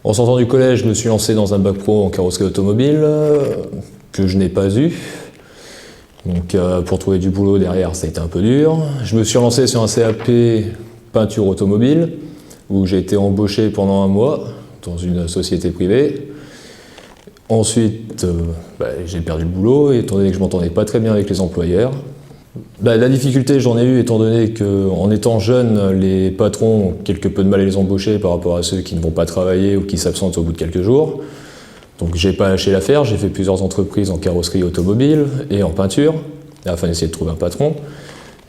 En sortant du collège, je me suis lancé dans un bac pro en carrosserie automobile, que je n'ai pas eu. Donc pour trouver du boulot derrière, ça a été un peu dur. Je me suis lancé sur un CAP peinture automobile, où j'ai été embauché pendant 1 mois dans une société privée. Ensuite, j'ai perdu le boulot, étant donné que je m'entendais pas très bien avec les employeurs. La difficulté, j'en ai eu étant donné qu'en étant jeune, les patrons ont quelque peu de mal à les embaucher par rapport à ceux qui ne vont pas travailler ou qui s'absentent au bout de quelques jours. Donc j'ai pas lâché l'affaire, j'ai fait plusieurs entreprises en carrosserie automobile et en peinture, afin d'essayer de trouver un patron.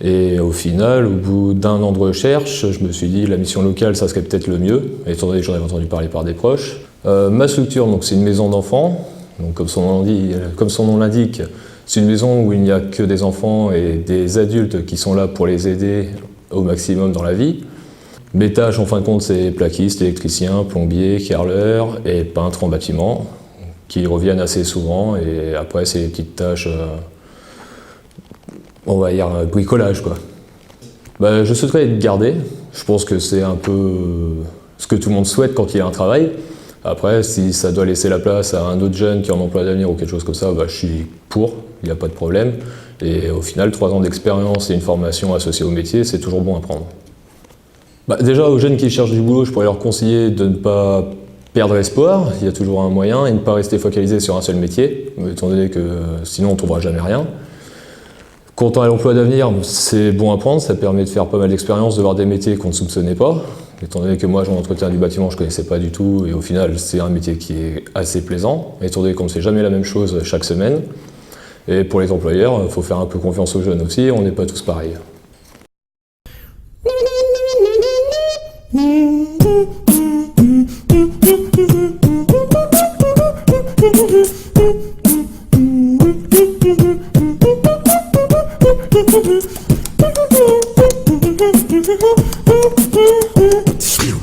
Et au final, au bout d'1 an de recherche, je me suis dit la mission locale, ça serait peut-être le mieux, étant donné que j'en avais entendu parler par des proches. Ma structure, donc c'est une maison d'enfants, donc comme son nom l'indique, c'est une maison où il n'y a que des enfants et des adultes qui sont là pour les aider au maximum dans la vie. Mes tâches, en fin de compte, c'est plaquiste, électricien, plombier, carreleur et peintre en bâtiment, qui reviennent assez souvent. Et après, c'est les petites tâches, on va dire bricolage, quoi. Je souhaiterais être gardé. Je pense que c'est un peu ce que tout le monde souhaite quand il a un travail. Après, si ça doit laisser la place à un autre jeune qui est en emploi d'avenir ou quelque chose comme ça, je suis pour, il n'y a pas de problème. Et au final, 3 ans d'expérience et une formation associée au métier, c'est toujours bon à prendre. Déjà, aux jeunes qui cherchent du boulot, je pourrais leur conseiller de ne pas perdre espoir, il y a toujours un moyen, et ne pas rester focalisé sur un seul métier, étant donné que sinon on ne trouvera jamais rien. Quant à l'emploi d'avenir, c'est bon à prendre, ça permet de faire pas mal d'expériences, de voir des métiers qu'on ne soupçonnait pas. Étant donné que moi, en entretien du bâtiment, je ne connaissais pas du tout, et au final, c'est un métier qui est assez plaisant, étant donné qu'on ne sait jamais la même chose chaque semaine. Et pour les employeurs, il faut faire un peu confiance aux jeunes aussi, on n'est pas tous pareils. Thank you.